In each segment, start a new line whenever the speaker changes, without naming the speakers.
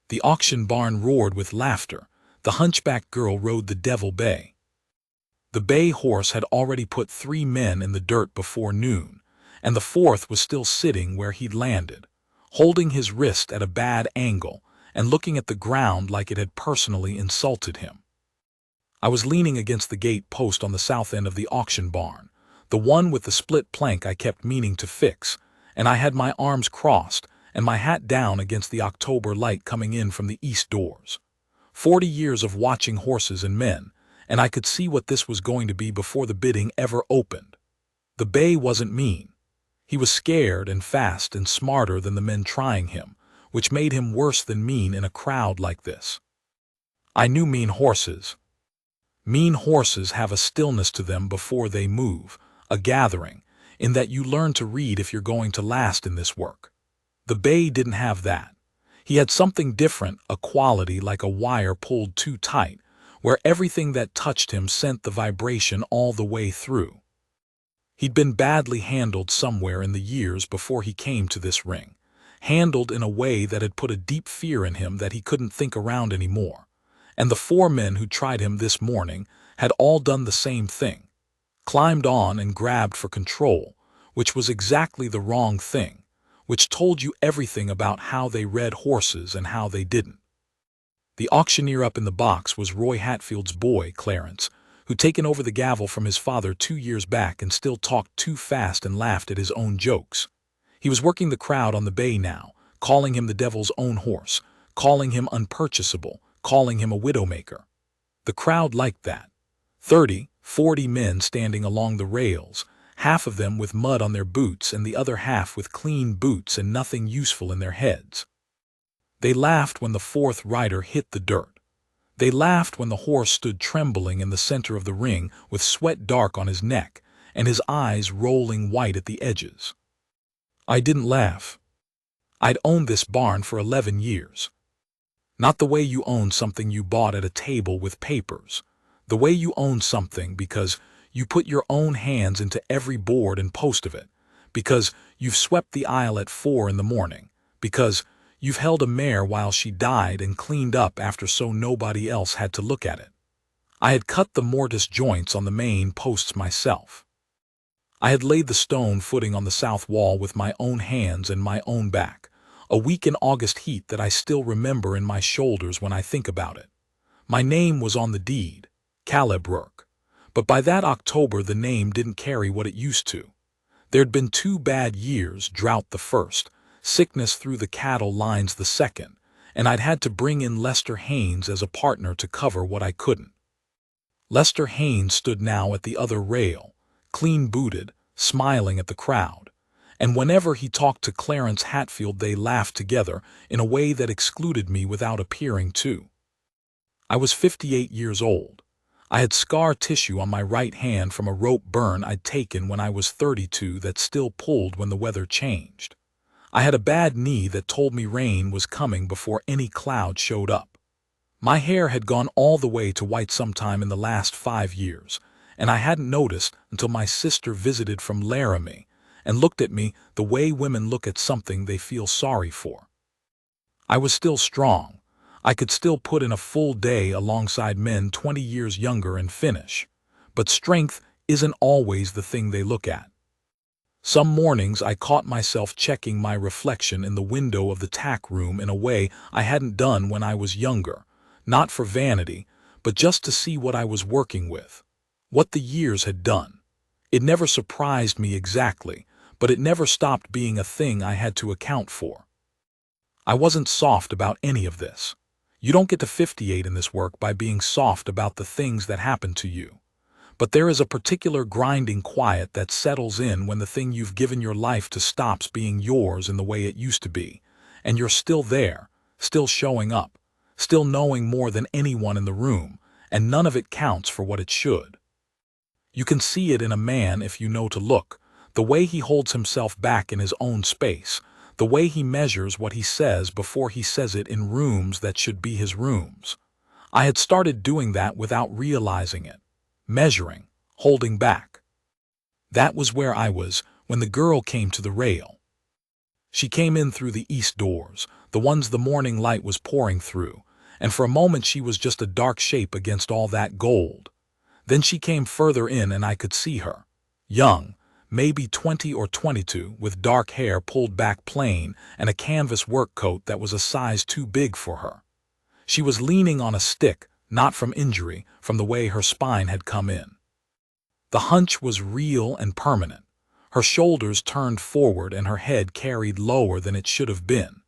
The auction barn roared with laughter. The hunchback girl rode the devil bay. The bay horse had already put 3 men in the dirt before noon, and the 4th was still sitting where he'd landed, holding his wrist at a bad angle and looking at the ground like it had personally insulted him. I was leaning against the gate post on the south end of the auction barn, the one with the split plank I kept meaning to fix, and I had my arms crossed and my hat down against the October light coming in from the east doors. 40 years of watching horses and men, and I could see what this was going to be before the bidding ever opened. The bay wasn't mean. He was scared and fast and smarter than the men trying him, which made him worse than mean in a crowd like this. I knew mean horses. Mean horses have a stillness to them before they move, a gathering, in that you learn to read if you're going to last in this work. The bay didn't have that. He had something different, a quality like a wire pulled too tight, where everything that touched him sent the vibration all the way through. He'd been badly handled somewhere in the years before he came to this ring, handled in a way that had put a deep fear in him that he couldn't think around anymore. And the 4 men who tried him this morning had all done the same thing, climbed on and grabbed for control, which was exactly the wrong thing, which told you everything about how they read horses and how they didn't. The auctioneer up in the box was Roy Hatfield's boy, Clarence, who'd taken over the gavel from his father 2 years back and still talked too fast and laughed at his own jokes. He was working the crowd on the bay now, calling him the devil's own horse, calling him unpurchasable, calling him a widowmaker. The crowd liked that. 30, 40 men standing along the rails, half of them with mud on their boots and the other half with clean boots and nothing useful in their heads. They laughed when the 4th rider hit the dirt. They laughed when the horse stood trembling in the center of the ring with sweat dark on his neck and his eyes rolling white at the edges. I didn't laugh. I'd owned this barn for 11 years. Not the way you own something you bought at a table with papers. The way you own something because you put your own hands into every board and post of it, because you've swept the aisle at 4 in the morning, because you've held a mare while she died and cleaned up after so nobody else had to look at it. I had cut the mortise joints on the main posts myself. I had laid the stone footing on the south wall with my own hands and my own back, a week in August heat that I still remember in my shoulders when I think about it. My name was on the deed, Caleb Rourke. But by that October the name didn't carry what it used to. There'd been 2 bad years, drought the first, sickness through the cattle lines the second, and I'd had to bring in Lester Haynes as a partner to cover what I couldn't. Lester Haynes stood now at the other rail, clean-booted, smiling at the crowd, and whenever he talked to Clarence Hatfield they laughed together in a way that excluded me without appearing to. I was 58 years old. I had scar tissue on my right hand from a rope burn I'd taken when I was 32 that still pulled when the weather changed. I had a bad knee that told me rain was coming before any cloud showed up. My hair had gone all the way to white sometime in the last 5 years, and I hadn't noticed until my sister visited from Laramie and looked at me the way women look at something they feel sorry for. I was still strong. I could still put in a full day alongside men 20 years younger and finish, but strength isn't always the thing they look at. Some mornings I caught myself checking my reflection in the window of the tack room in a way I hadn't done when I was younger, not for vanity, but just to see what I was working with, what the years had done. It never surprised me exactly, but it never stopped being a thing I had to account for. I wasn't soft about any of this. You don't get to 58 in this work by being soft about the things that happen to you. But there is a particular grinding quiet that settles in when the thing you've given your life to stops being yours in the way it used to be, and you're still there, still showing up, still knowing more than anyone in the room, and none of it counts for what it should. You can see it in a man if you know to look, the way he holds himself back in his own space, the way he measures what he says before he says it in rooms that should be his rooms. I had started doing that without realizing it, measuring, holding back. That was where I was when the girl came to the rail. She came in through the east doors, the ones the morning light was pouring through, and for a moment she was just a dark shape against all that gold. Then she came further in and I could see her. Young, maybe 20 or 22, with dark hair pulled back plain and a canvas work coat that was a size too big for her. She was leaning on a stick, not from injury, from the way her spine had come in. The hunch was real and permanent. Her shoulders turned forward and her head carried lower than it should have been,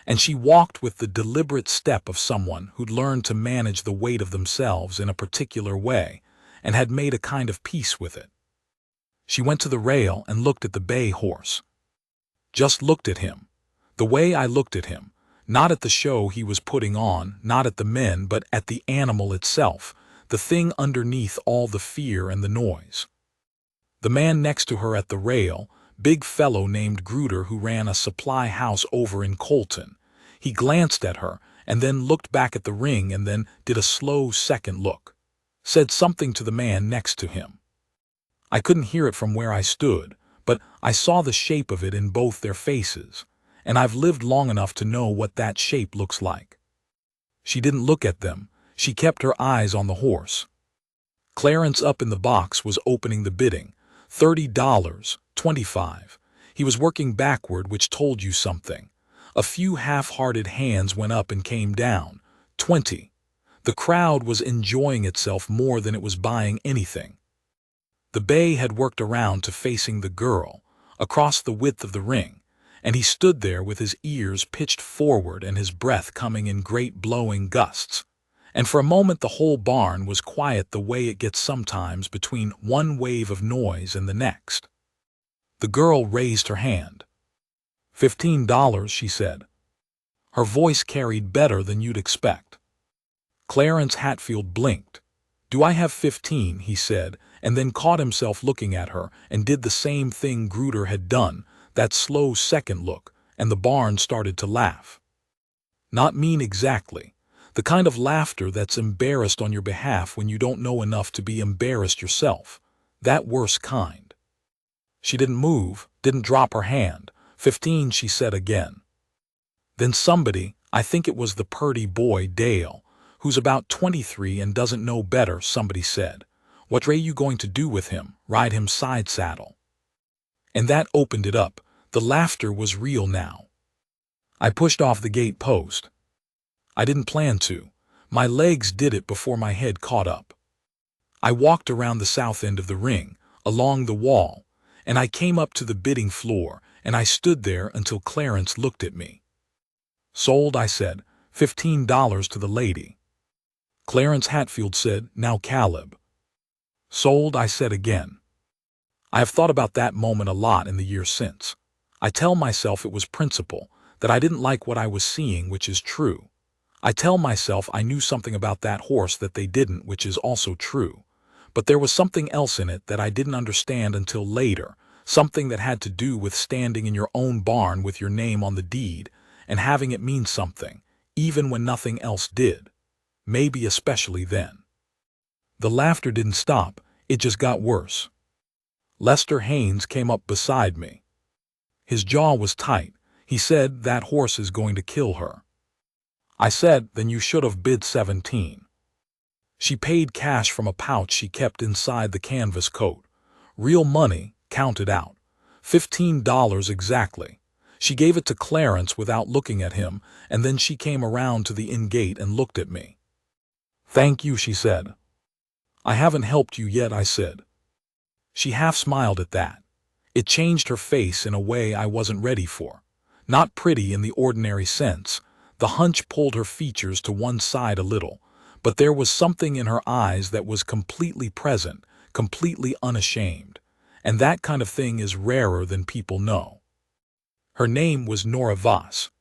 and she walked with the deliberate step of someone who'd learned to manage the weight of themselves in a particular way and had made a kind of peace with it. She went to the rail and looked at the bay horse. Just looked at him. The way I looked at him, not at the show he was putting on, not at the men, but at the animal itself, the thing underneath all the fear and the noise. The man next to her at the rail, big fellow named Gruder who ran a supply house over in Colton. He glanced at her and then looked back at the ring and then did a slow second look. Said something to the man next to him. I couldn't hear it from where I stood, but I saw the shape of it in both their faces, and I've lived long enough to know what that shape looks like. She didn't look at them. She kept her eyes on the horse. Clarence up in the box was opening the bidding. $30, $25. He was working backward, which told you something. A few half-hearted hands went up and came down. 20. The crowd was enjoying itself more than it was buying anything. The bay had worked around to facing the girl, across the width of the ring, and he stood there with his ears pitched forward and his breath coming in great blowing gusts. And for a moment the whole barn was quiet the way it gets sometimes between one wave of noise and the next. The girl raised her hand. $15, she said. Her voice carried better than you'd expect. Clarence Hatfield blinked. Do I have 15, he said, and then caught himself looking at her and did the same thing Gruder had done, that slow second look, and the barn started to laugh. Not mean exactly. The kind of laughter that's embarrassed on your behalf when you don't know enough to be embarrassed yourself. That worse kind. She didn't move, didn't drop her hand. 15, she said again. Then somebody, I think it was the purty boy Dale, who's about 23 and doesn't know better, somebody said. What are you going to do with him? Ride him side saddle? And that opened it up. The laughter was real now. I pushed off the gate post. I didn't plan to. My legs did it before my head caught up. I walked around the south end of the ring, along the wall, and I came up to the bidding floor, and I stood there until Clarence looked at me. Sold, I said. $15 to the lady. Clarence Hatfield said, now Caleb. Sold, I said again. I have thought about that moment a lot in the years since. I tell myself it was principle, that I didn't like what I was seeing, which is true. I tell myself I knew something about that horse that they didn't, which is also true. But there was something else in it that I didn't understand until later, something that had to do with standing in your own barn with your name on the deed and having it mean something, even when nothing else did. Maybe especially then. The laughter didn't stop, it just got worse. Lester Haynes came up beside me. His jaw was tight. He said, that horse is going to kill her. I said, then you should have bid 17. She paid cash from a pouch she kept inside the canvas coat. Real money, counted out. $15 exactly. She gave it to Clarence without looking at him, and then she came around to the inn gate and looked at me. Thank you, she said. I haven't helped you yet, I said. She half smiled at that. It changed her face in a way I wasn't ready for. Not pretty in the ordinary sense. The hunch pulled her features to one side a little, but there was something in her eyes that was completely present, completely unashamed, and that kind of thing is rarer than people know. Her name was Nora Voss.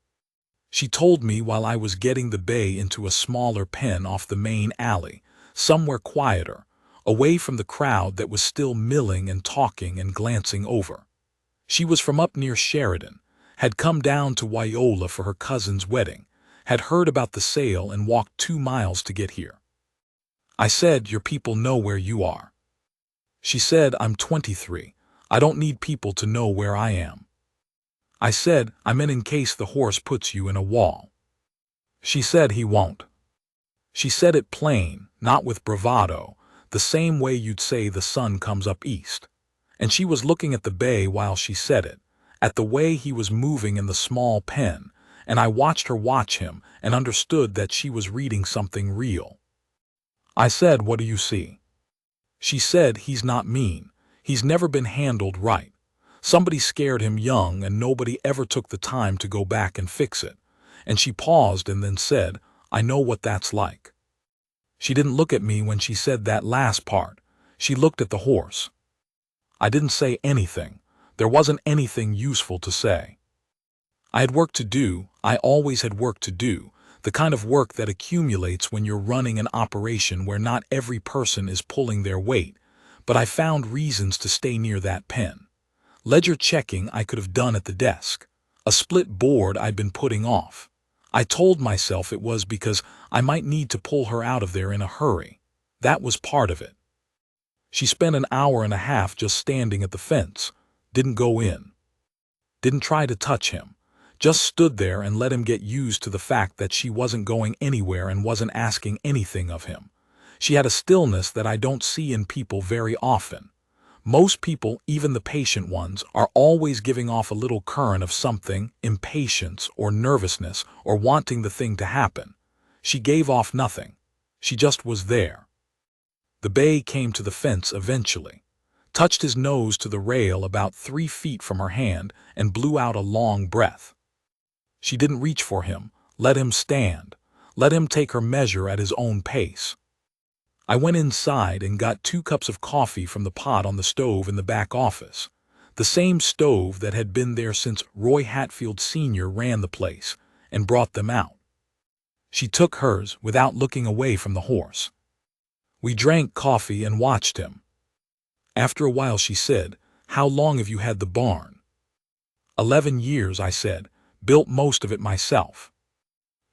She told me while I was getting the bay into a smaller pen off the main alley, somewhere quieter, away from the crowd that was still milling and talking and glancing over. She was from up near Sheridan, had come down to Wyola for her cousin's wedding, had heard about the sale and walked 2 miles to get here. I said, your people know where you are. She said, I'm 23. I don't need people to know where I am. I said, I meant in case the horse puts you in a wall. She said he won't. She said it plain, not with bravado, the same way you'd say the sun comes up east. And she was looking at the bay while she said it, at the way he was moving in the small pen, and I watched her watch him and understood that she was reading something real. I said, what do you see? She said, he's not mean. He's never been handled right. Somebody scared him young and nobody ever took the time to go back and fix it. And she paused and then said, I know what that's like. She didn't look at me when she said that last part. She looked at the horse. I didn't say anything. There wasn't anything useful to say. I had work to do. I always had work to do. The kind of work that accumulates when you're running an operation where not every person is pulling their weight, but I found reasons to stay near that pen. Ledger checking I could have done at the desk. A split board I'd been putting off. I told myself it was because I might need to pull her out of there in a hurry. That was part of it. She spent an hour and a half just standing at the fence, didn't go in. Didn't try to touch him. Just stood there and let him get used to the fact that she wasn't going anywhere and wasn't asking anything of him. She had a stillness that I don't see in people very often. Most people, even the patient ones, are always giving off a little current of something, impatience or nervousness or wanting the thing to happen. She gave off nothing. She just was there. The bay came to the fence eventually, touched his nose to the rail about 3 feet from her hand and blew out a long breath. She didn't reach for him, let him stand, let him take her measure at his own pace. I went inside and got 2 cups of coffee from the pot on the stove in the back office, the same stove that had been there since Roy Hatfield Sr. ran the place, and brought them out. She took hers without looking away from the horse. We drank coffee and watched him. After a while she said, how long have you had the barn? 11 years, I said, built most of it myself.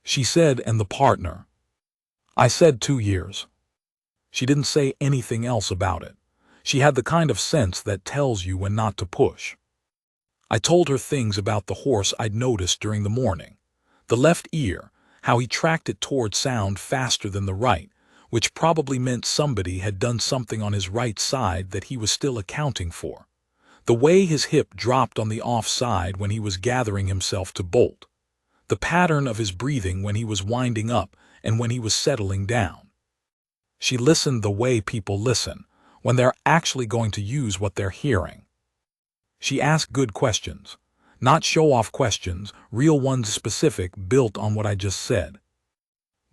She said, and the partner? I said 2 years. She didn't say anything else about it. She had the kind of sense that tells you when not to push. I told her things about the horse I'd noticed during the morning. The left ear, how he tracked it toward sound faster than the right, which probably meant somebody had done something on his right side that he was still accounting for. The way his hip dropped on the off side when he was gathering himself to bolt. The pattern of his breathing when he was winding up and when he was settling down. She listened the way people listen, when they're actually going to use what they're hearing. She asked good questions, not show-off questions, real ones specific built on what I just said.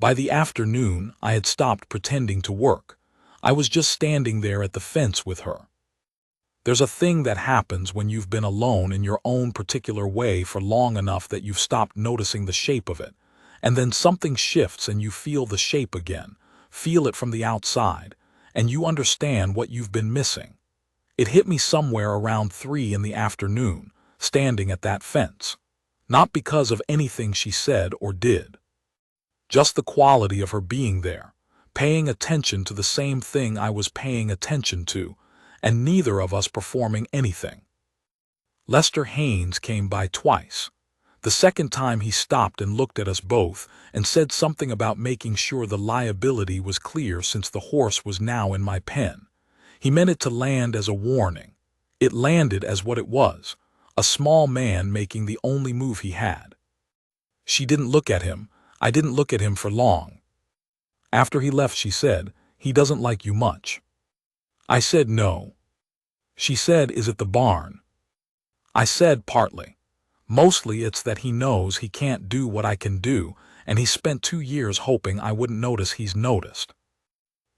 By the afternoon, I had stopped pretending to work. I was just standing there at the fence with her. There's a thing that happens when you've been alone in your own particular way for long enough that you've stopped noticing the shape of it, and then something shifts and you feel the shape again, feel it from the outside, and you understand what you've been missing. It hit me somewhere around 3 in the afternoon, standing at that fence. Not because of anything she said or did. Just the quality of her being there, paying attention to the same thing I was paying attention to, and neither of us performing anything. Lester Haynes came by twice. The second time he stopped and looked at us both and said something about making sure the liability was clear since the horse was now in my pen. He meant it to land as a warning. It landed as what it was, a small man making the only move he had. She didn't look at him. I didn't look at him for long. After he left, she said, he doesn't like you much. I said no. She said, is it the barn? I said partly. Mostly it's that he knows he can't do what I can do, and he spent 2 years hoping I wouldn't notice he's noticed.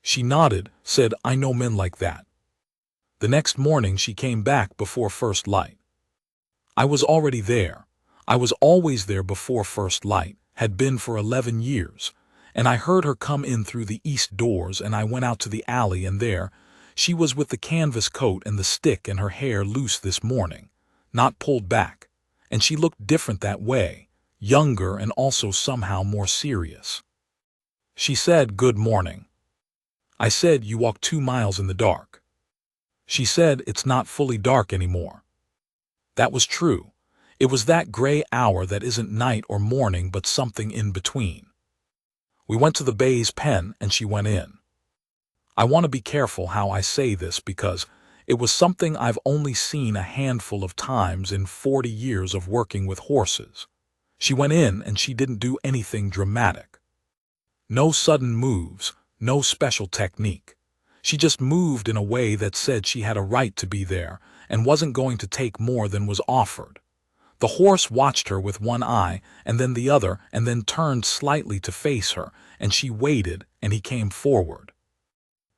She nodded, said, I know men like that. The next morning she came back before first light. I was already there. I was always there before first light, had been for 11 years, and I heard her come in through the east doors and I went out to the alley and there, she was with the canvas coat and the stick and her hair loose this morning, not pulled back. And she looked different that way, younger and also somehow more serious. She said, good morning. I said, you walk 2 miles in the dark. She said, it's not fully dark anymore. That was true. It was that gray hour that isn't night or morning but something in between. We went to the bay's pen and she went in. I want to be careful how I say this because it was something I've only seen a handful of times in 40 years of working with horses. She went in and she didn't do anything dramatic. No sudden moves, no special technique. She just moved in a way that said she had a right to be there and wasn't going to take more than was offered. The horse watched her with one eye and then the other and then turned slightly to face her, and she waited and he came forward.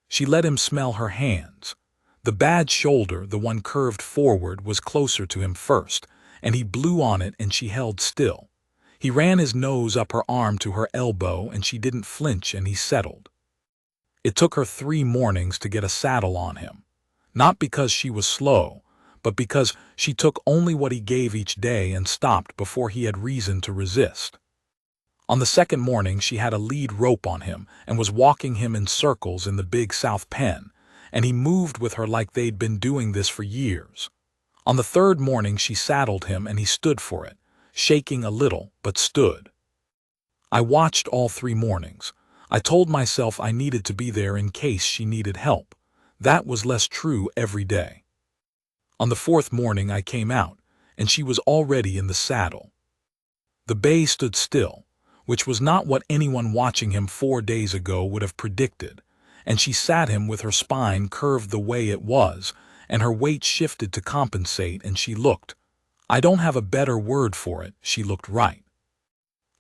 She let him smell her hands. The bad shoulder, the one curved forward, was closer to him first, and he blew on it and she held still. He ran his nose up her arm to her elbow and she didn't flinch and he settled. It took her 3 mornings to get a saddle on him. Not because she was slow, but because she took only what he gave each day and stopped before he had reason to resist. On the second morning she had a lead rope on him and was walking him in circles in the big south pen, and he moved with her like they'd been doing this for years. On the third morning she saddled him and he stood for it, shaking a little, but stood. I watched all 3 mornings. I told myself I needed to be there in case she needed help. That was less true every day. On the 4th morning I came out, and she was already in the saddle. The bay stood still, which was not what anyone watching him 4 days ago would have predicted, and she sat him with her spine curved the way it was, and her weight shifted to compensate, and she looked, I don't have a better word for it, she looked right.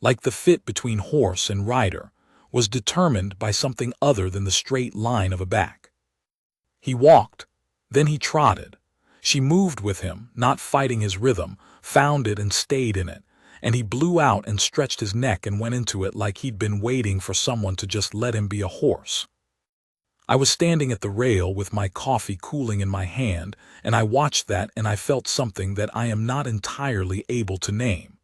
Like the fit between horse and rider was determined by something other than the straight line of a back. He walked, then he trotted. She moved with him, not fighting his rhythm, found it and stayed in it, and he blew out and stretched his neck and went into it like he'd been waiting for someone to just let him be a horse. I was standing at the rail with my coffee cooling in my hand, and I watched that and I felt something that I am not entirely able to name.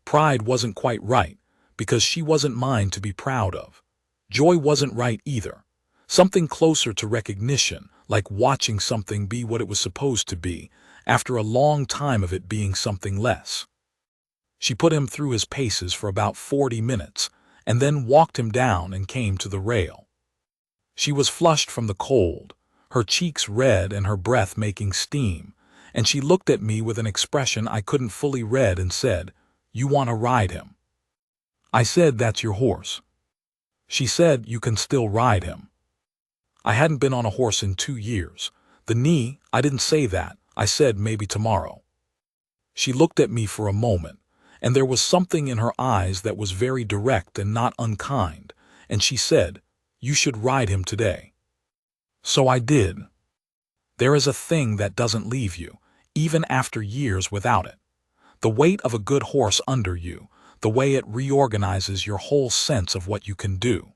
Pride wasn't quite right, because she wasn't mine to be proud of. Joy wasn't right either. Something closer to recognition, like watching something be what it was supposed to be, after a long time of it being something less. She put him through his paces for about 40 minutes, and then walked him down and came to the rail. She was flushed from the cold, her cheeks red and her breath making steam, and she looked at me with an expression I couldn't fully read and said, "You want to ride him?" I said, "That's your horse." She said, "You can still ride him." I hadn't been on a horse in 2 years. The knee, I didn't say that. I said, "Maybe tomorrow." She looked at me for a moment, and there was something in her eyes that was very direct and not unkind, and she said, "You should ride him today." So I did. There is a thing that doesn't leave you, even after years without it. The weight of a good horse under you, the way it reorganizes your whole sense of what you can do.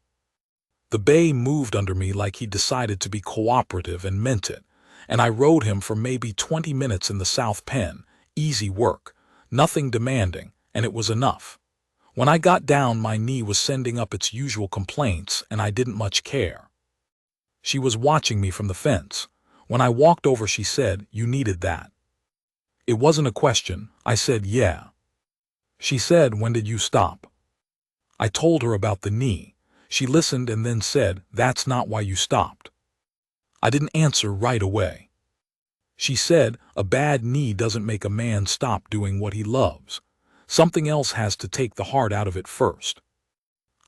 The bay moved under me like he decided to be cooperative and meant it, and I rode him for maybe 20 minutes in the south pen, easy work, nothing demanding, and it was enough. When I got down, my knee was sending up its usual complaints, and I didn't much care. She was watching me from the fence. When I walked over, she said, "You needed that." It wasn't a question. I said, "Yeah." She said, "When did you stop?" I told her about the knee. She listened and then said, "That's not why you stopped." I didn't answer right away. She said, "A bad knee doesn't make a man stop doing what he loves. Something else has to take the heart out of it first."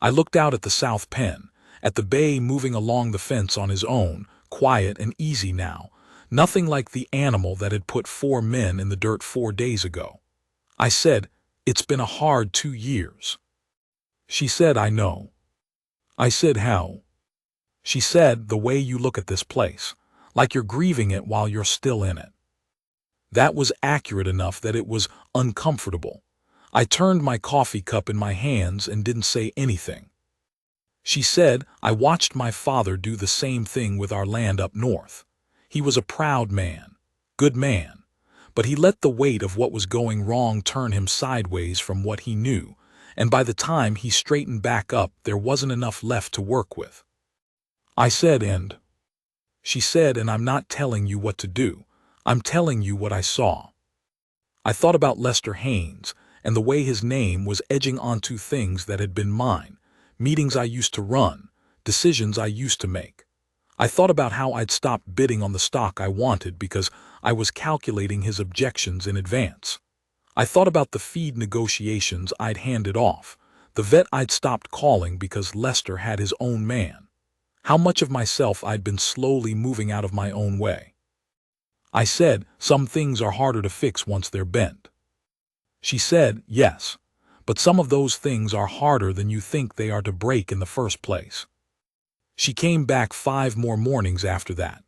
I looked out at the south pen, at the bay moving along the fence on his own, quiet and easy now, nothing like the animal that had put 4 men in the dirt 4 days ago. I said, "It's been a hard 2 years." She said, "I know." I said, "How?" She said, "The way you look at this place, like you're grieving it while you're still in it." That was accurate enough that it was uncomfortable. I turned my coffee cup in my hands and didn't say anything. She said, "I watched my father do the same thing with our land up north. He was a proud man, good man, but he let the weight of what was going wrong turn him sideways from what he knew, and by the time he straightened back up, there wasn't enough left to work with." I said, "And?" She said, "And I'm not telling you what to do. I'm telling you what I saw." I thought about Lester Haynes and the way his name was edging onto things that had been mine, meetings I used to run, decisions I used to make. I thought about how I'd stopped bidding on the stock I wanted because I was calculating his objections in advance. I thought about the feed negotiations I'd handed off, the vet I'd stopped calling because Lester had his own man, how much of myself I'd been slowly moving out of my own way. I said, some things are harder to fix once they're bent. She said, yes, but some of those things are harder than you think they are to break in the first place. She came back 5 more mornings after that.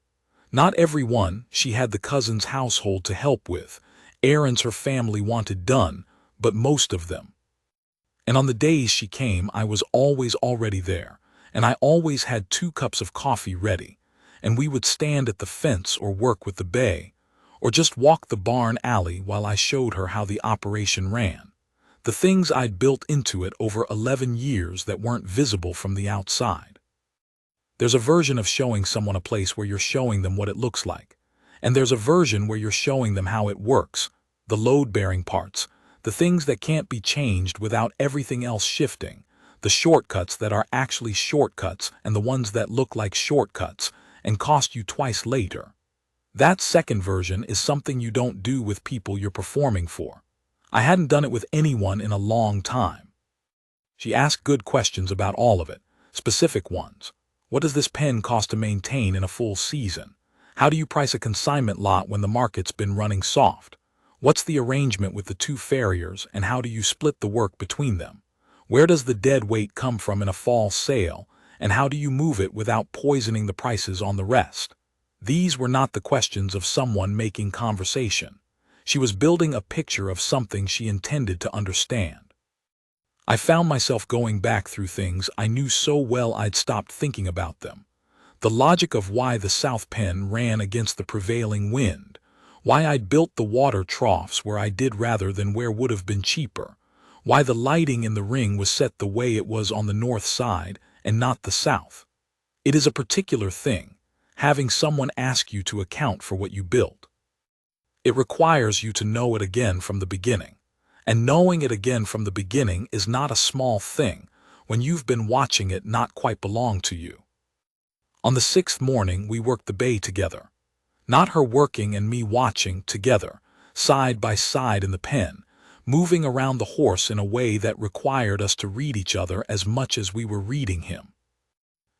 Not every one. She had the cousin's household to help with, errands her family wanted done, but most of them. And on the days she came, I was always already there, and I always had 2 cups of coffee ready, and we would stand at the fence or work with the bay, or just walk the barn alley while I showed her how the operation ran, the things I'd built into it over 11 years that weren't visible from the outside. There's a version of showing someone a place where you're showing them what it looks like, and there's a version where you're showing them how it works, the load-bearing parts, the things that can't be changed without everything else shifting, the shortcuts that are actually shortcuts and the ones that look like shortcuts and cost you twice later. That second version is something you don't do with people you're performing for. I hadn't done it with anyone in a long time. She asked good questions about all of it, specific ones. What does this pen cost to maintain in a full season? How do you price a consignment lot when the market's been running soft? What's the arrangement with the 2 farriers and how do you split the work between them? Where does the dead weight come from in a fall sale and how do you move it without poisoning the prices on the rest? These were not the questions of someone making conversation. She was building a picture of something she intended to understand. I found myself going back through things I knew so well I'd stopped thinking about them. The logic of why the South Pen ran against the prevailing wind, why I'd built the water troughs where I did rather than where would have been cheaper, why the lighting in the ring was set the way it was on the north side and not the south. It is a particular thing, having someone ask you to account for what you built. It requires you to know it again from the beginning. And knowing it again from the beginning is not a small thing when you've been watching it not quite belong to you. On the 6th morning, we worked the bay together. Not her working and me watching together, side by side in the pen, moving around the horse in a way that required us to read each other as much as we were reading him.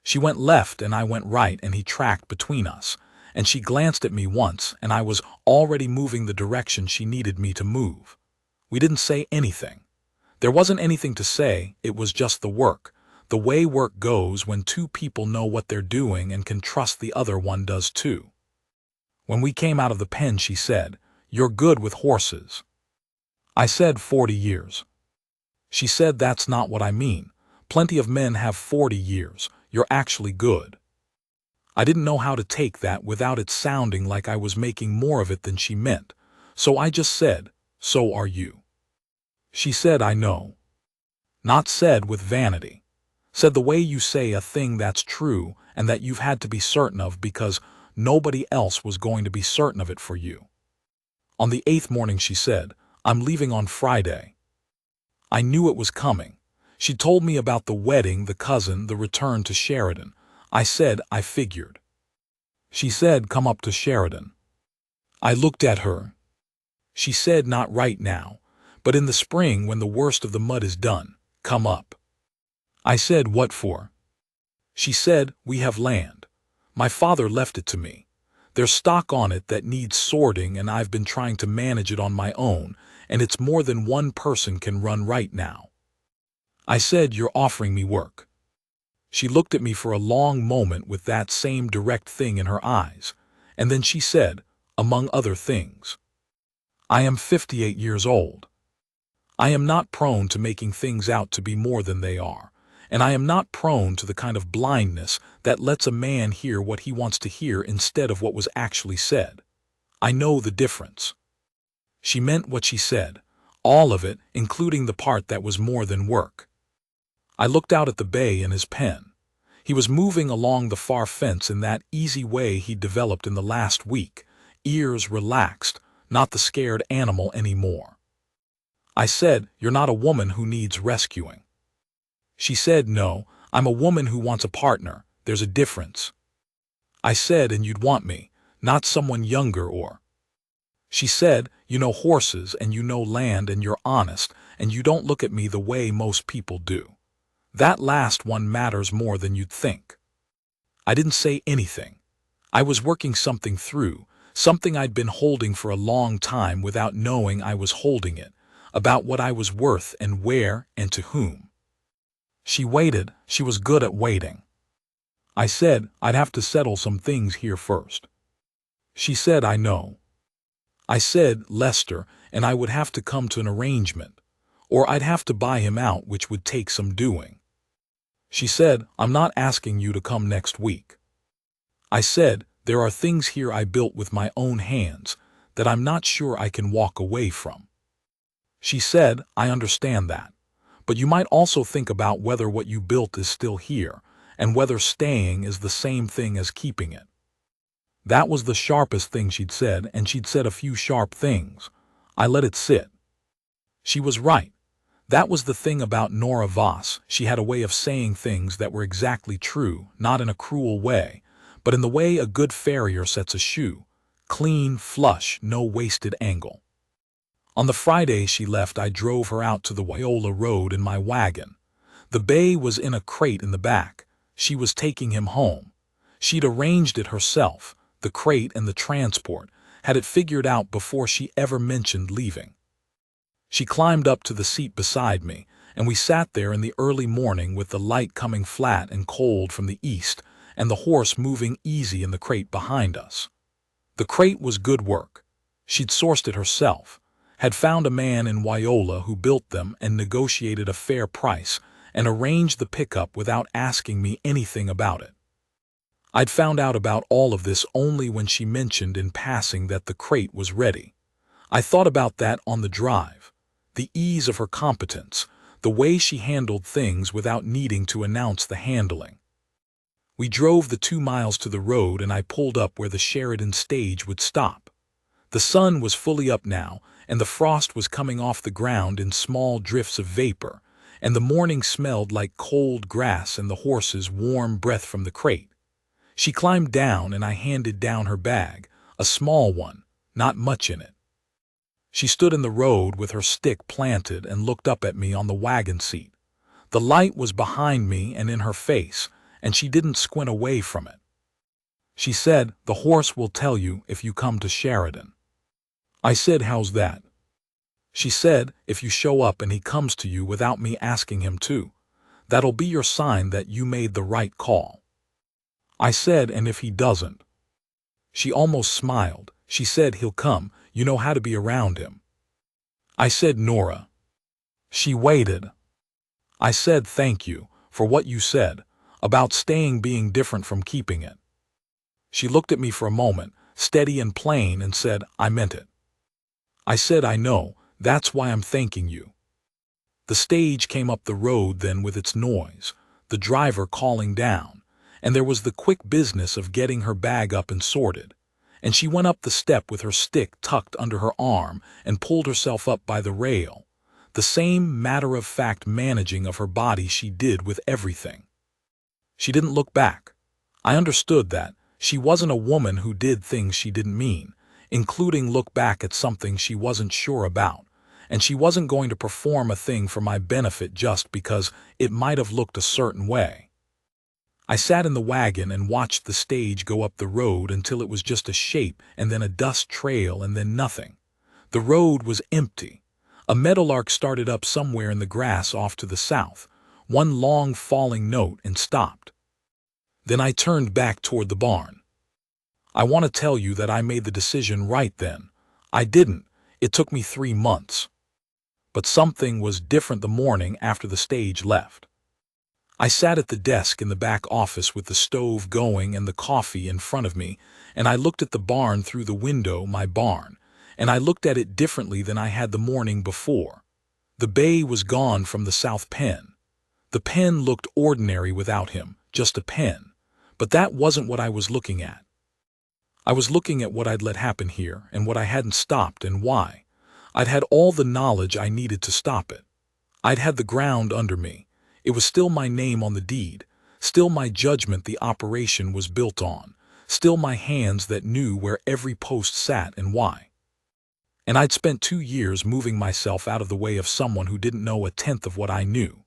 She went left and I went right and he tracked between us, and she glanced at me once and I was already moving the direction she needed me to move. We didn't say anything. There wasn't anything to say, it was just the work, the way work goes when 2 people know what they're doing and can trust the other one does too. When we came out of the pen, she said, "You're good with horses." I said 40 years. She said, "That's not what I mean. Plenty of men have 40 years. You're actually good." I didn't know how to take that without it sounding like I was making more of it than she meant, so I just said, "So are you." She said, "I know." Not said with vanity. Said the way you say a thing that's true and that you've had to be certain of because nobody else was going to be certain of it for you. On the 8th morning she said, "I'm leaving on Friday." I knew it was coming. She told me about the wedding, the cousin, the return to Sheridan. I said, "I figured." She said, "Come up to Sheridan." I looked at her. She said, "Not right now, but in the spring when the worst of the mud is done, come up." I said, "What for?" She said, "We have land. My father left it to me. There's stock on it that needs sorting and I've been trying to manage it on my own, and it's more than one person can run right now." I said, "You're offering me work." She looked at me for a long moment with that same direct thing in her eyes, and then she said, among other things, "I am 58 years old. I am not prone to making things out to be more than they are, and I am not prone to the kind of blindness that lets a man hear what he wants to hear instead of what was actually said. I know the difference." She meant what she said, all of it, including the part that was more than work. I looked out at the bay and his pen. He was moving along the far fence in that easy way he'd developed in the last week, ears relaxed, not the scared animal anymore. I said, "You're not a woman who needs rescuing." She said, "No, I'm a woman who wants a partner. There's a difference." I said, "And you'd want me, not someone younger or—" She said, "You know horses and you know land and you're honest and you don't look at me the way most people do. That last one matters more than you'd think." I didn't say anything. I was working something through, something I'd been holding for a long time without knowing I was holding it, about what I was worth and where and to whom. She waited. She was good at waiting. I said, "I'd have to settle some things here first." She said, "I know." I said, "Lester, and I would have to come to an arrangement, or I'd have to buy him out, which would take some doing." She said, "I'm not asking you to come next week." I said, "There are things here I built with my own hands that I'm not sure I can walk away from." She said, "I understand that, but you might also think about whether what you built is still here, and whether staying is the same thing as keeping it." That was the sharpest thing she'd said, and she'd said a few sharp things. I let it sit. She was right. That was the thing about Nora Voss. She had a way of saying things that were exactly true, not in a cruel way, but in the way a good farrier sets a shoe. Clean, flush, no wasted angle. On the Friday she left, I drove her out to the Wyola Road in my wagon. The bay was in a crate in the back. She was taking him home. She'd arranged it herself, the crate and the transport, had it figured out before she ever mentioned leaving. She climbed up to the seat beside me, and we sat there in the early morning with the light coming flat and cold from the east and the horse moving easy in the crate behind us. The crate was good work. She'd sourced it herself, had found a man in Wyola who built them and negotiated a fair price and arranged the pickup without asking me anything about it. I'd found out about all of this only when she mentioned in passing that the crate was ready. I thought about that on the drive. The ease of her competence, the way she handled things without needing to announce the handling. We drove the 2 miles to the road and I pulled up where the Sheridan stage would stop. The sun was fully up now and the frost was coming off the ground in small drifts of vapor, and the morning smelled like cold grass and the horse's warm breath from the crate. She climbed down and I handed down her bag, a small one, not much in it. She stood in the road with her stick planted and looked up at me on the wagon seat. The light was behind me and in her face, and she didn't squint away from it. She said, "The horse will tell you if you come to Sheridan." I said, "How's that?" She said, "If you show up and he comes to you without me asking him to, that'll be your sign that you made the right call." I said, "And if he doesn't?" She almost smiled. She said, "He'll come. You know how to be around him." I said, "Nora." She waited. I said, "Thank you for what you said about staying being different from keeping it." She looked at me for a moment, steady and plain, and said, "I meant it." I said, "I know. That's why I'm thanking you." The stage came up the road then with its noise, the driver calling down, and there was the quick business of getting her bag up and sorted, and she went up the step with her stick tucked under her arm and pulled herself up by the rail, the same matter-of-fact managing of her body she did with everything. She didn't look back. I understood that. She wasn't a woman who did things she didn't mean, including look back at something she wasn't sure about, and she wasn't going to perform a thing for my benefit just because it might have looked a certain way. I sat in the wagon and watched the stage go up the road until it was just a shape and then a dust trail and then nothing. The road was empty. A meadowlark started up somewhere in the grass off to the south, one long falling note, and stopped. Then I turned back toward the barn. I want to tell you that I made the decision right then. I didn't. It took me 3 months. But something was different the morning after the stage left. I sat at the desk in the back office with the stove going and the coffee in front of me, and I looked at the barn through the window, my barn, and I looked at it differently than I had the morning before. The bay was gone from the south pen. The pen looked ordinary without him, just a pen, but that wasn't what I was looking at. I was looking at what I'd let happen here and what I hadn't stopped and why. I'd had all the knowledge I needed to stop it. I'd had the ground under me. It was still my name on the deed, still my judgment the operation was built on, still my hands that knew where every post sat and why. And I'd spent 2 years moving myself out of the way of someone who didn't know a tenth of what I knew.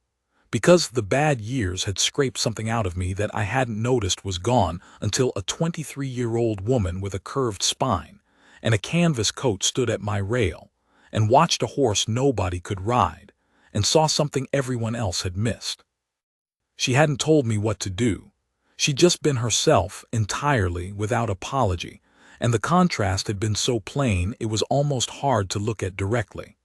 Because the bad years had scraped something out of me that I hadn't noticed was gone until a 23-year-old woman with a curved spine and a canvas coat stood at my rail and watched a horse nobody could ride and saw something everyone else had missed. She hadn't told me what to do. She'd just been herself entirely without apology, and the contrast had been so plain it was almost hard to look at directly.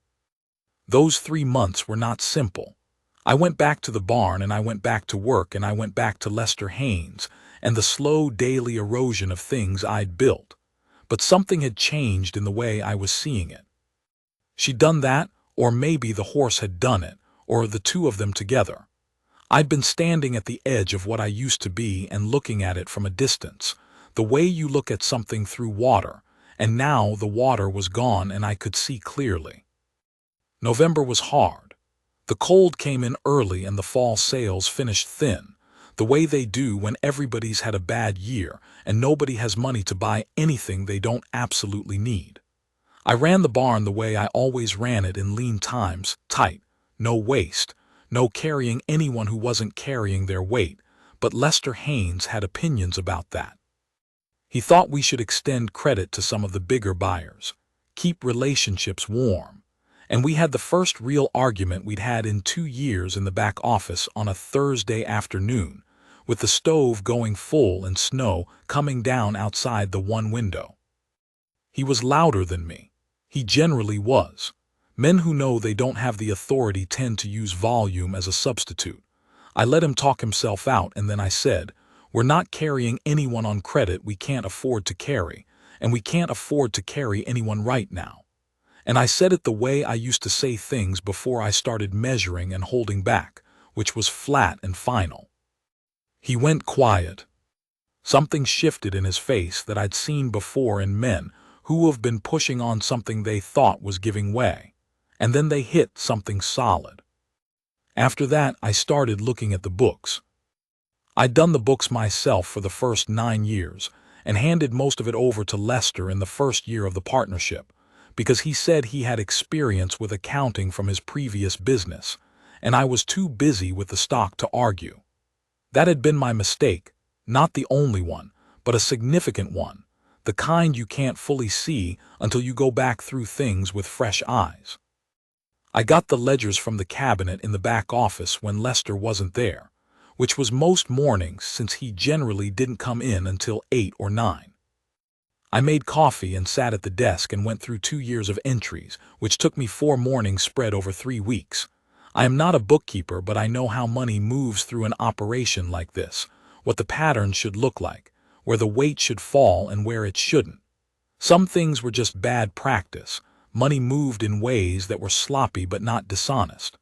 Those 3 months were not simple. I went back to the barn and I went back to work and I went back to Lester Haynes and the slow daily erosion of things I'd built. But something had changed in the way I was seeing it. She'd done that, or maybe the horse had done it, or the two of them together. I'd been standing at the edge of what I used to be and looking at it from a distance, the way you look at something through water, and now the water was gone and I could see clearly. November was hard. The cold came in early and the fall sales finished thin, the way they do when everybody's had a bad year and nobody has money to buy anything they don't absolutely need. I ran the barn the way I always ran it in lean times, tight, no waste, no carrying anyone who wasn't carrying their weight, but Lester Haynes had opinions about that. He thought we should extend credit to some of the bigger buyers, keep relationships warm, and we had the first real argument we'd had in 2 years in the back office on a Thursday afternoon, with the stove going full and snow coming down outside the one window. He was louder than me. He generally was. Men who know they don't have the authority tend to use volume as a substitute. I let him talk himself out and then I said, "We're not carrying anyone on credit we can't afford to carry, and we can't afford to carry anyone right now." And I said it the way I used to say things before I started measuring and holding back, which was flat and final. He went quiet. Something shifted in his face that I'd seen before in men who have been pushing on something they thought was giving way, and then they hit something solid. After that, I started looking at the books. I'd done the books myself for the first 9 years and handed most of it over to Lester in the first year of the partnership, because he said he had experience with accounting from his previous business, and I was too busy with the stock to argue. That had been my mistake, not the only one, but a significant one, the kind you can't fully see until you go back through things with fresh eyes. I got the ledgers from the cabinet in the back office when Lester wasn't there, which was most mornings since he generally didn't come in until 8 or 9. I made coffee and sat at the desk and went through 2 years of entries, which took me 4 mornings spread over 3 weeks. I am not a bookkeeper, but I know how money moves through an operation like this, what the pattern should look like, where the weight should fall and where it shouldn't. Some things were just bad practice. Money moved in ways that were sloppy but not dishonest.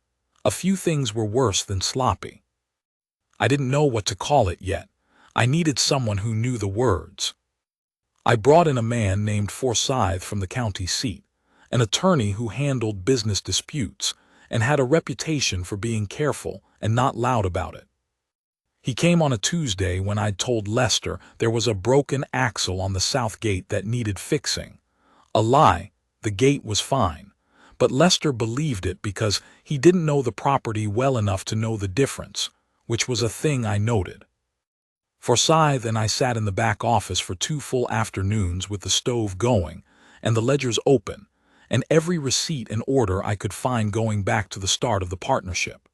A few things were worse than sloppy. I didn't know what to call it yet. I needed someone who knew the words. I brought in a man named Forsyth from the county seat, an attorney who handled business disputes and had a reputation for being careful and not loud about it. He came on a Tuesday when I'd told Lester there was a broken axle on the south gate that needed fixing. A lie, the gate was fine, but Lester believed it because he didn't know the property well enough to know the difference, which was a thing I noted. Forsyth and I sat in the back office for 2 full afternoons with the stove going and the ledgers open, and every receipt and order I could find going back to the start of the partnership.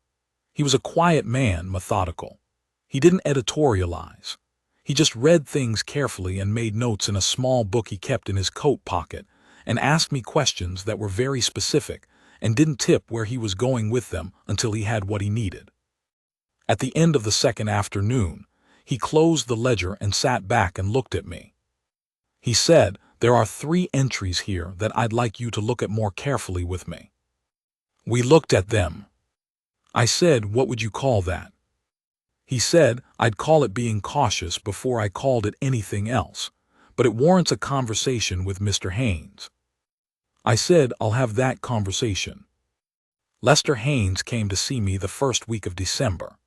He was a quiet man, methodical. He didn't editorialize. He just read things carefully and made notes in a small book he kept in his coat pocket and asked me questions that were very specific and didn't tip where he was going with them until he had what he needed. At the end of the second afternoon, he closed the ledger and sat back and looked at me. He said, "There are 3 entries here that I'd like you to look at more carefully with me." We looked at them. I said, "What would you call that?" He said, "I'd call it being cautious before I called it anything else, but it warrants a conversation with Mr. Haynes." I said, "I'll have that conversation." Lester Haynes came to see me the first week of December.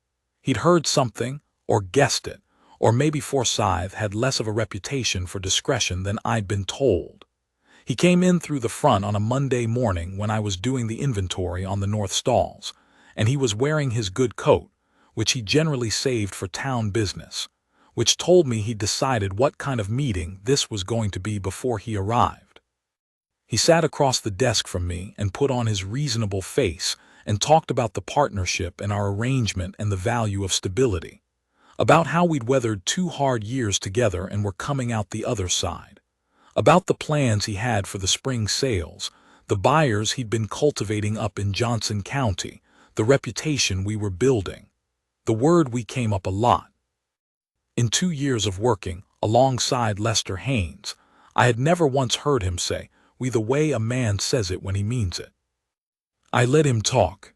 He'd heard something, or guessed it, or maybe Forsyth had less of a reputation for discretion than I'd been told. He came in through the front on a Monday morning when I was doing the inventory on the north stalls, and he was wearing his good coat, which he generally saved for town business, which told me he'd decided what kind of meeting this was going to be before he arrived. He sat across the desk from me and put on his reasonable face and talked about the partnership and our arrangement and the value of stability, about how we'd weathered 2 hard years together and were coming out the other side, about the plans he had for the spring sales, the buyers he'd been cultivating up in Johnson County, the reputation we were building. The word we came up a lot. In 2 years of working alongside Lester Haynes, I had never once heard him say "we" the way a man says it when he means it. I let him talk.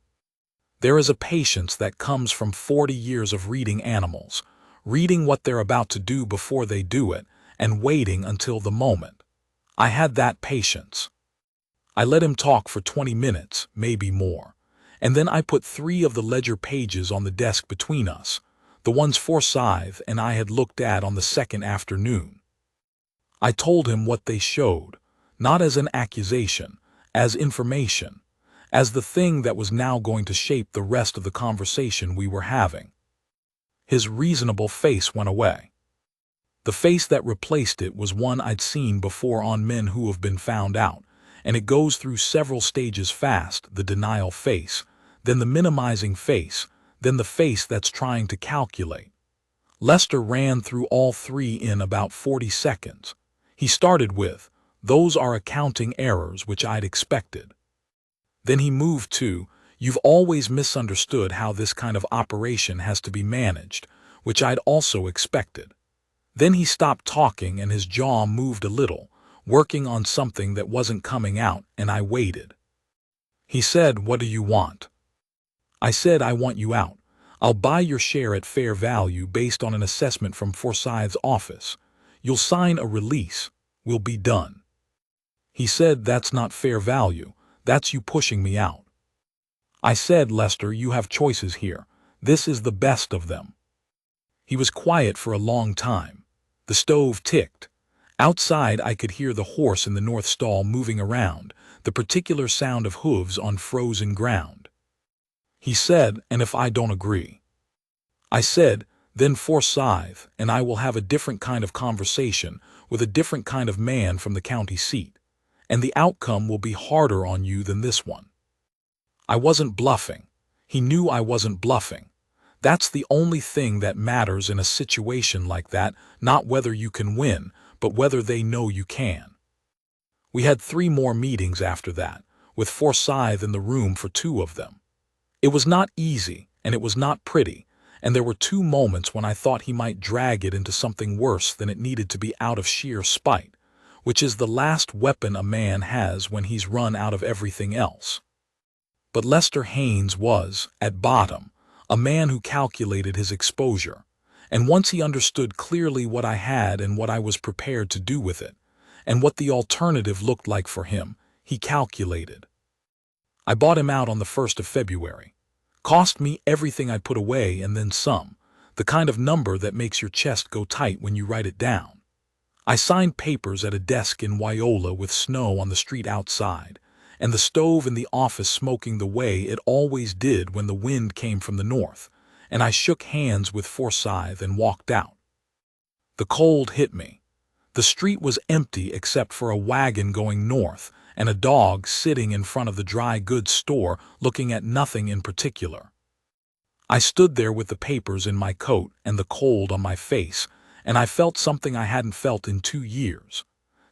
There is a patience that comes from 40 years of reading animals, reading what they're about to do before they do it, and waiting until the moment. I had that patience. I let him talk for 20 minutes, maybe more, and then I put 3 of the ledger pages on the desk between us, the ones Forsyth and I had looked at on the second afternoon. I told him what they showed, not as an accusation, as information, as the thing that was now going to shape the rest of the conversation we were having. His reasonable face went away. The face that replaced it was one I'd seen before on men who have been found out, and it goes through several stages fast: the denial face, then the minimizing face, then the face that's trying to calculate. Lester ran through all 3 in about 40 seconds. He started with, "Those are accounting errors," which I'd expected. Then he moved to, "You've always misunderstood how this kind of operation has to be managed," which I'd also expected. Then he stopped talking and his jaw moved a little, working on something that wasn't coming out, and I waited. He said, "What do you want?" I said, "I want you out. I'll buy your share at fair value based on an assessment from Forsyth's office. You'll sign a release. We'll be done." He said, "That's not fair value. That's you pushing me out." I said, "Lester, you have choices here. This is the best of them." He was quiet for a long time. The stove ticked. Outside I could hear the horse in the north stall moving around, the particular sound of hooves on frozen ground. He said, "And if I don't agree?" I said, "Then Forsyth and I will have a different kind of conversation with a different kind of man from the county seat, and the outcome will be harder on you than this one." I wasn't bluffing. He knew I wasn't bluffing. That's the only thing that matters in a situation like that, not whether you can win, but whether they know you can. We had 3 more meetings after that, with Forsyth in the room for 2 of them. It was not easy, and it was not pretty, and there were 2 moments when I thought he might drag it into something worse than it needed to be out of sheer spite, which is the last weapon a man has when he's run out of everything else. But Lester Haynes was, at bottom, a man who calculated his exposure, and once he understood clearly what I had and what I was prepared to do with it, and what the alternative looked like for him, he calculated. I bought him out on the 1st of February. Cost me everything I put away and then some, the kind of number that makes your chest go tight when you write it down. I signed papers at a desk in Wyola with snow on the street outside, and the stove in the office smoking the way it always did when the wind came from the north, and I shook hands with Forsyth and walked out. The cold hit me. The street was empty except for a wagon going north and a dog sitting in front of the dry goods store looking at nothing in particular. I stood there with the papers in my coat and the cold on my face, and I felt something I hadn't felt in 2 years.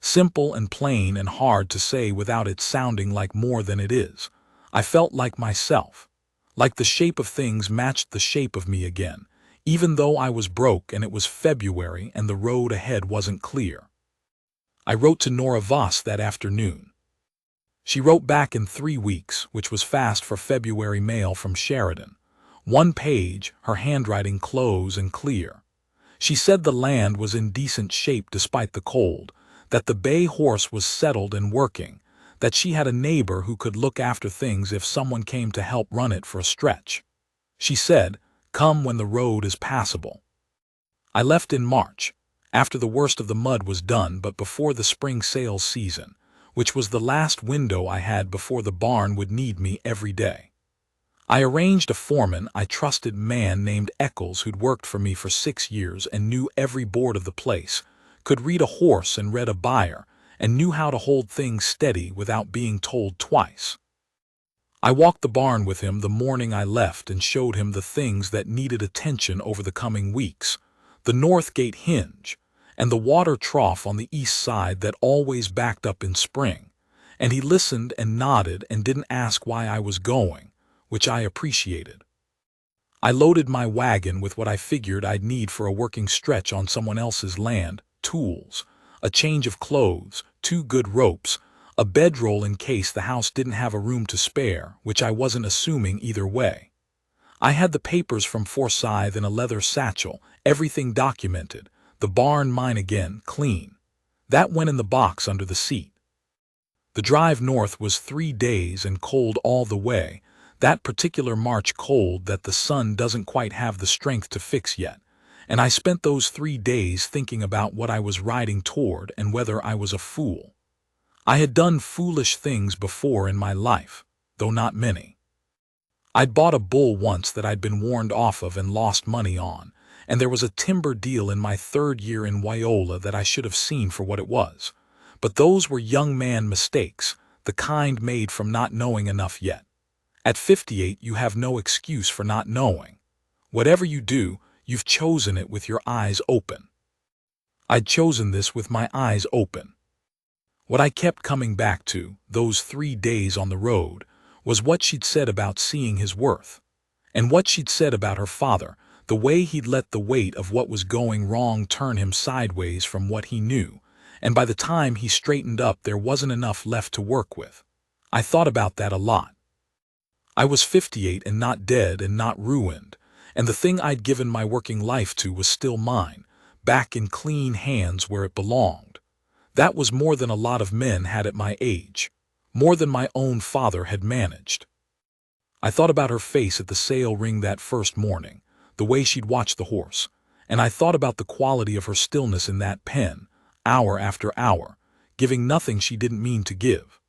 Simple and plain and hard to say without it sounding like more than it is. I felt like myself. Like the shape of things matched the shape of me again, even though I was broke and it was February and the road ahead wasn't clear. I wrote to Nora Voss that afternoon. She wrote back in 3 weeks, which was fast for February mail from Sheridan. 1 page, her handwriting close and clear. She said the land was in decent shape despite the cold, that the bay horse was settled and working, that she had a neighbor who could look after things if someone came to help run it for a stretch. She said, "Come when the road is passable." I left in March, after the worst of the mud was done but before the spring sales season, which was the last window I had before the barn would need me every day. I arranged a foreman I trusted man named Eccles who'd worked for me for 6 years and knew every board of the place, could read a horse and read a buyer, and knew how to hold things steady without being told twice. I walked the barn with him the morning I left and showed him the things that needed attention over the coming weeks, the north gate hinge, and the water trough on the east side that always backed up in spring, and he listened and nodded and didn't ask why I was going, which I appreciated. I loaded my wagon with what I figured I'd need for a working stretch on someone else's land, tools, a change of clothes, 2 good ropes, a bedroll in case the house didn't have a room to spare, which I wasn't assuming either way. I had the papers from Forsyth in a leather satchel, everything documented, the barn mine again, clean. That went in the box under the seat. The drive north was 3 days and cold all the way, that particular March cold that the sun doesn't quite have the strength to fix yet, and I spent those 3 days thinking about what I was riding toward and whether I was a fool. I had done foolish things before in my life, though not many. I'd bought a bull once that I'd been warned off of and lost money on, and there was a timber deal in my 3rd year in Wyola that I should have seen for what it was. But those were young man mistakes, the kind made from not knowing enough yet. At 58 you have no excuse for not knowing. Whatever you do, you've chosen it with your eyes open. I'd chosen this with my eyes open. What I kept coming back to, those 3 days on the road, was what she'd said about seeing his worth. And what she'd said about her father, the way he'd let the weight of what was going wrong turn him sideways from what he knew, and by the time he straightened up there wasn't enough left to work with. I thought about that a lot. I was 58 and not dead and not ruined, and the thing I'd given my working life to was still mine, back in clean hands where it belonged. That was more than a lot of men had at my age, more than my own father had managed. I thought about her face at the sale ring that first morning, the way she'd watched the horse, and I thought about the quality of her stillness in that pen, hour after hour, giving nothing she didn't mean to give.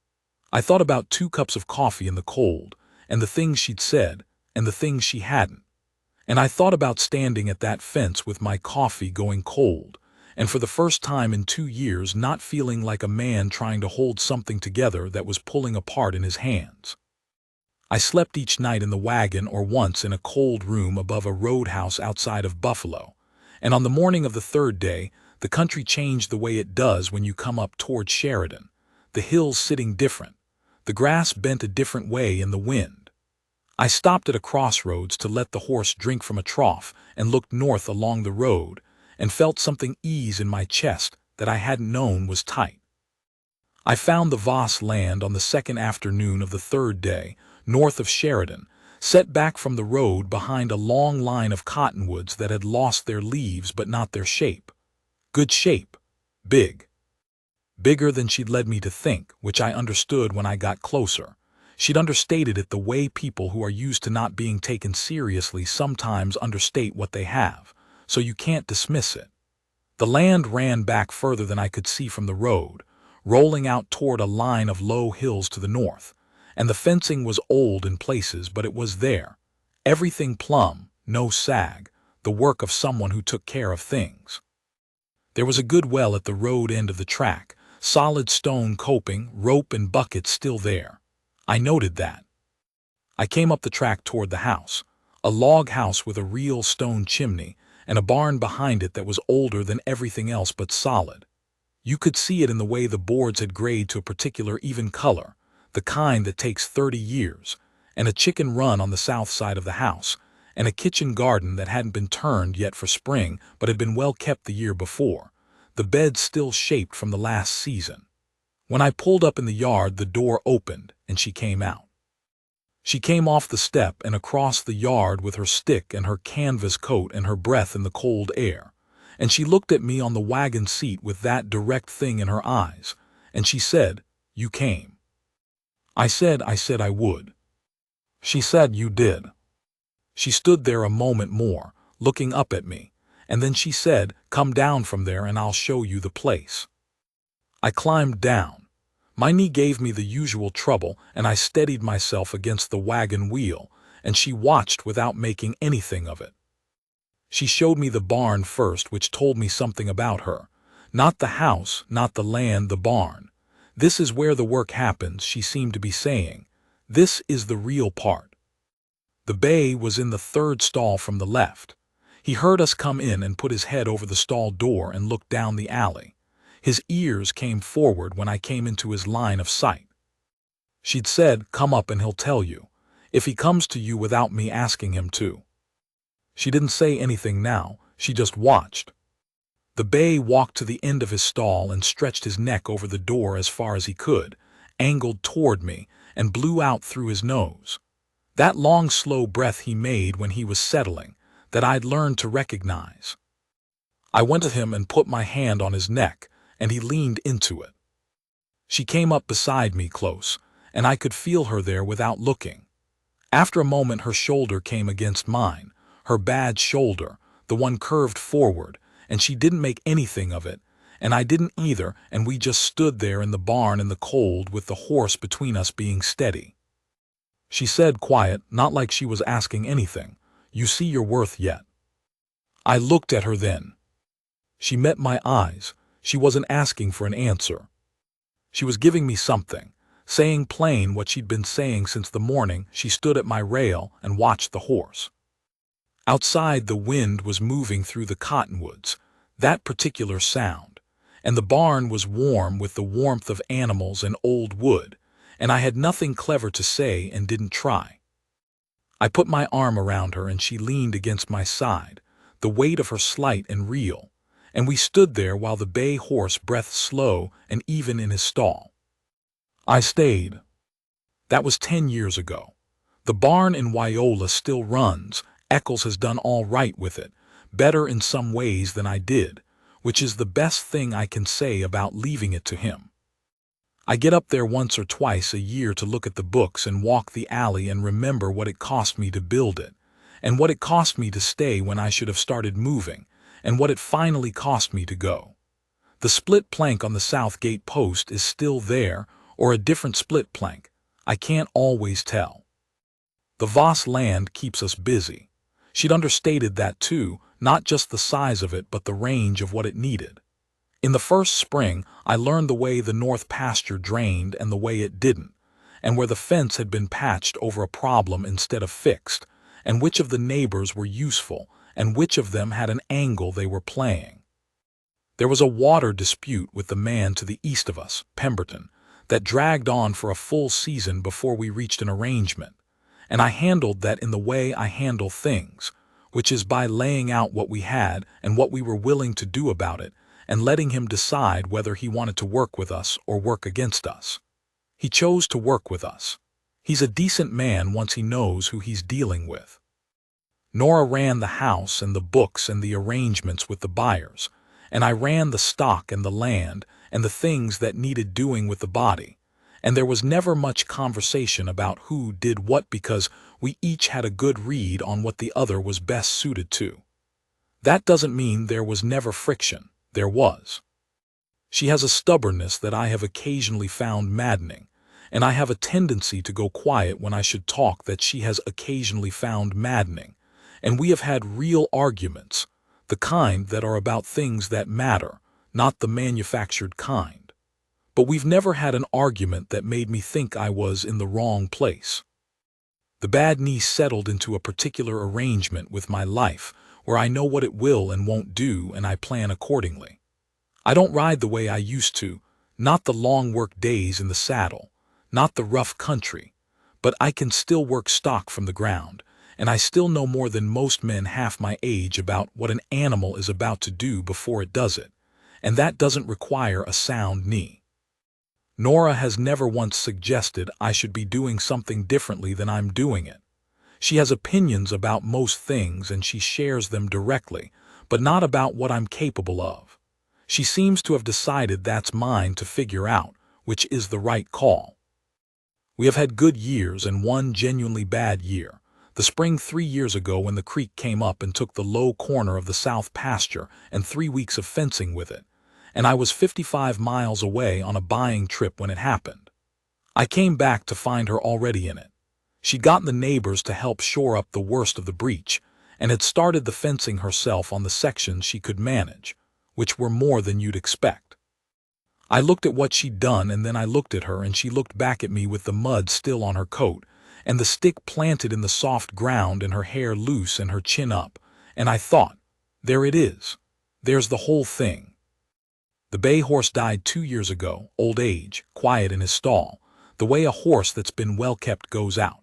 I thought about 2 cups of coffee in the cold, and the things she'd said, and the things she hadn't. And I thought about standing at that fence with my coffee going cold, and for the first time in 2 years not feeling like a man trying to hold something together that was pulling apart in his hands. I slept each night in the wagon or once in a cold room above a roadhouse outside of Buffalo, and on the morning of the 3rd day, the country changed the way it does when you come up toward Sheridan, the hills sitting different, the grass bent a different way in the wind. I stopped at a crossroads to let the horse drink from a trough and looked north along the road and felt something ease in my chest that I hadn't known was tight. I found the Voss land on the 2nd afternoon of the 3rd day, north of Sheridan, set back from the road behind a long line of cottonwoods that had lost their leaves but not their shape. Good shape. Big. Bigger than she'd led me to think, which I understood when I got closer. She'd understated it the way people who are used to not being taken seriously sometimes understate what they have, so you can't dismiss it. The land ran back further than I could see from the road, rolling out toward a line of low hills to the north, and the fencing was old in places, but it was there. Everything plumb, no sag, the work of someone who took care of things. There was a good well at the road end of the track, solid stone coping, rope and buckets still there. I noted that. I came up the track toward the house, a log house with a real stone chimney, and a barn behind it that was older than everything else but solid. You could see it in the way the boards had grayed to a particular even color, the kind that takes 30 years, and a chicken run on the south side of the house, and a kitchen garden that hadn't been turned yet for spring but had been well kept the year before, the beds still shaped from the last season. When I pulled up in the yard, the door opened, and she came out. She came off the step and across the yard with her stick and her canvas coat and her breath in the cold air, and she looked at me on the wagon seat with that direct thing in her eyes, and she said, "You came." I said I would. She said, "You did." She stood there a moment more, looking up at me, and then she said, "Come down from there and I'll show you the place." I climbed down. My knee gave me the usual trouble, and I steadied myself against the wagon wheel, and she watched without making anything of it. She showed me the barn first, which told me something about her. Not the house, not the land, the barn. "This is where the work happens," she seemed to be saying. "This is the real part." The bay was in the third stall from the left. He heard us come in and put his head over the stall door and looked down the alley. His ears came forward when I came into his line of sight. She'd said, "Come up and he'll tell you, if he comes to you without me asking him to." She didn't say anything now, she just watched. The bay walked to the end of his stall and stretched his neck over the door as far as he could, angled toward me, and blew out through his nose. That long, slow breath he made when he was settling, that I'd learned to recognize. I went to him and put my hand on his neck, and he leaned into it. She came up beside me close, and I could feel her there without looking. After a moment her shoulder came against mine, her bad shoulder, the one curved forward, and she didn't make anything of it, and I didn't either, and we just stood there in the barn in the cold with the horse between us being steady. She said quiet, not like she was asking anything, "You see your worth yet?" I looked at her then. She met my eyes. She wasn't asking for an answer. She was giving me something, saying plain what she'd been saying since the morning she stood at my rail and watched the horse. Outside the wind was moving through the cottonwoods, that particular sound, and the barn was warm with the warmth of animals and old wood, and I had nothing clever to say and didn't try. I put my arm around her and she leaned against my side, the weight of her slight and real, and we stood there while the bay horse breathed slow and even in his stall. I stayed. That was 10 years ago. The barn in Wyola still runs. Eccles has done all right with it, better in some ways than I did, which is the best thing I can say about leaving it to him. I get up there once or twice a year to look at the books and walk the alley and remember what it cost me to build it, and what it cost me to stay when I should have started moving, and what it finally cost me to go. The split plank on the south gate post is still there, or a different split plank. I can't always tell. The Voss land keeps us busy. She'd understated that too, not just the size of it but the range of what it needed. In the first spring, I learned the way the north pasture drained and the way it didn't, and where the fence had been patched over a problem instead of fixed, and which of the neighbors were useful, and which of them had an angle they were playing. There was a water dispute with the man to the east of us, Pemberton, that dragged on for a full season before we reached an arrangement, and I handled that in the way I handle things, which is by laying out what we had and what we were willing to do about it, and letting him decide whether he wanted to work with us or work against us. He chose to work with us. He's a decent man once he knows who he's dealing with. Nora ran the house and the books and the arrangements with the buyers, and I ran the stock and the land and the things that needed doing with the body, and there was never much conversation about who did what because we each had a good read on what the other was best suited to. That doesn't mean there was never friction. There was. She has a stubbornness that I have occasionally found maddening, and I have a tendency to go quiet when I should talk that she has occasionally found maddening, and we have had real arguments, the kind that are about things that matter, not the manufactured kind. But we've never had an argument that made me think I was in the wrong place. The bad knee settled into a particular arrangement with my life, where I know what it will and won't do and I plan accordingly. I don't ride the way I used to, not the long work days in the saddle, not the rough country, but I can still work stock from the ground, and I still know more than most men half my age about what an animal is about to do before it does it, and that doesn't require a sound knee. Nora has never once suggested I should be doing something differently than I'm doing it. She has opinions about most things and she shares them directly, but not about what I'm capable of. She seems to have decided that's mine to figure out, which is the right call. We have had good years and one genuinely bad year. The spring 3 years ago when the creek came up and took the low corner of the south pasture and 3 weeks of fencing with it. And I was 55 miles away on a buying trip when it happened. I came back to find her already in it. She'd gotten the neighbors to help shore up the worst of the breach, and had started the fencing herself on the sections she could manage, which were more than you'd expect. I looked at what she'd done, and then I looked at her, and she looked back at me with the mud still on her coat, and the stick planted in the soft ground, and her hair loose and her chin up, and I thought, there it is. There's the whole thing. The bay horse died 2 years ago, old age, quiet in his stall, the way a horse that's been well kept goes out.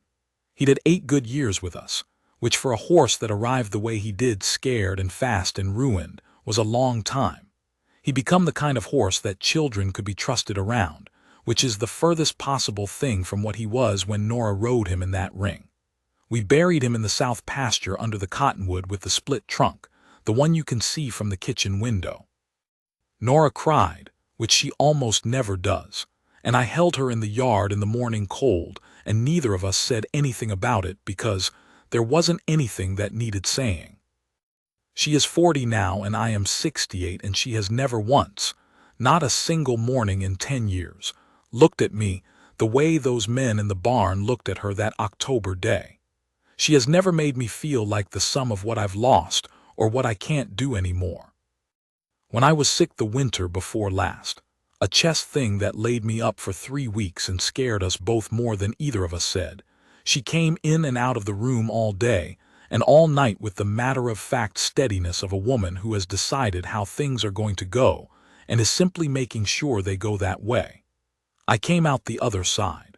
He'd had 8 good years with us, which for a horse that arrived the way he did, scared and fast and ruined, was a long time. He'd become the kind of horse that children could be trusted around, which is the furthest possible thing from what he was when Nora rode him in that ring. We buried him in the south pasture under the cottonwood with the split trunk, the one you can see from the kitchen window. Nora cried, which she almost never does, and I held her in the yard in the morning cold, and neither of us said anything about it because there wasn't anything that needed saying. She is 40 now and I am 68, and she has never once, not a single morning in 10 years, looked at me the way those men in the barn looked at her that October day. She has never made me feel like the sum of what I've lost or what I can't do anymore. When I was sick the winter before last, a chest thing that laid me up for 3 weeks and scared us both more than either of us said, she came in and out of the room all day and all night with the matter-of-fact steadiness of a woman who has decided how things are going to go and is simply making sure they go that way. I came out the other side.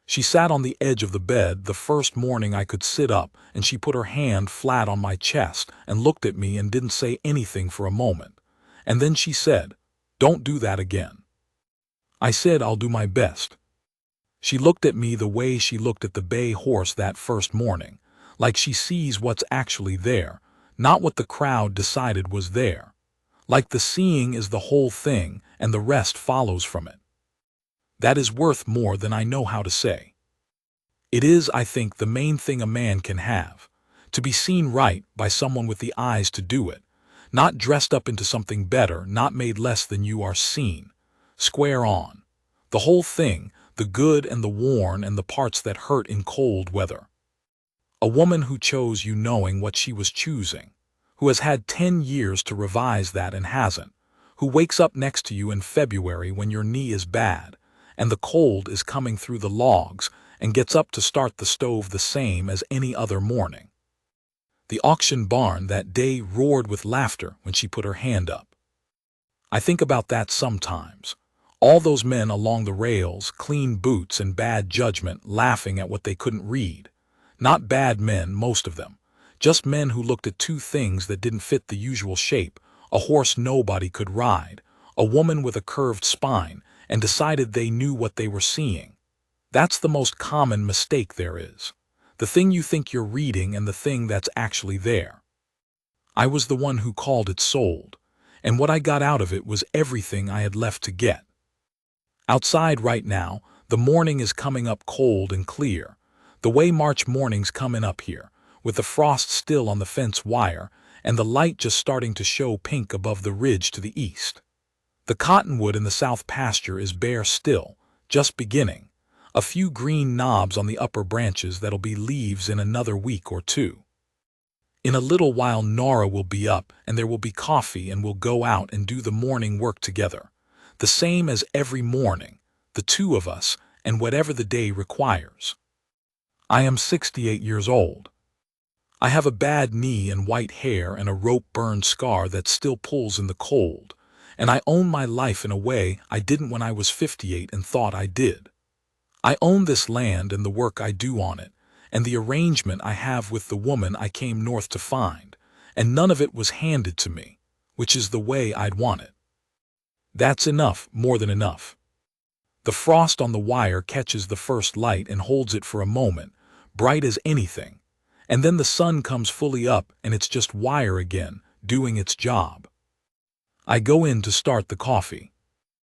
She sat on the edge of the bed the first morning I could sit up, and she put her hand flat on my chest and looked at me and didn't say anything for a moment. And then she said, "Don't do that again." I said, "I'll do my best." She looked at me the way she looked at the bay horse that first morning, like she sees what's actually there, not what the crowd decided was there. Like the seeing is the whole thing and the rest follows from it. That is worth more than I know how to say. It is, I think, the main thing a man can have, to be seen right by someone with the eyes to do it, not dressed up into something better, not made less than you are seen. Square on. The whole thing, the good and the worn and the parts that hurt in cold weather. A woman who chose you knowing what she was choosing, who has had 10 years to revise that and hasn't, who wakes up next to you in February when your knee is bad, and the cold is coming through the logs, and gets up to start the stove the same as any other morning. The auction barn that day roared with laughter when she put her hand up. I think about that sometimes. All those men along the rails, clean boots and bad judgment, laughing at what they couldn't read. Not bad men, most of them. Just men who looked at 2 things that didn't fit the usual shape, a horse nobody could ride, a woman with a curved spine, and decided they knew what they were seeing. That's the most common mistake there is. The thing you think you're reading and the thing that's actually there. I was the one who called it sold, and what I got out of it was everything I had left to get. Outside right now, the morning is coming up cold and clear, the way March mornings come in up here, with the frost still on the fence wire and the light just starting to show pink above the ridge to the east. The cottonwood in the south pasture is bare still, just beginning, a few green knobs on the upper branches that'll be leaves in another week or 2. In a little while Nora will be up and there will be coffee and we'll go out and do the morning work together, the same as every morning, the 2 of us, and whatever the day requires. I am 68 years old. I have a bad knee and white hair and a rope-burned scar that still pulls in the cold, and I own my life in a way I didn't when I was 58 and thought I did. I own this land and the work I do on it, and the arrangement I have with the woman I came north to find, and none of it was handed to me, which is the way I'd want it. That's enough, more than enough. The frost on the wire catches the first light and holds it for a moment, bright as anything, and then the sun comes fully up and it's just wire again, doing its job. I go in to start the coffee.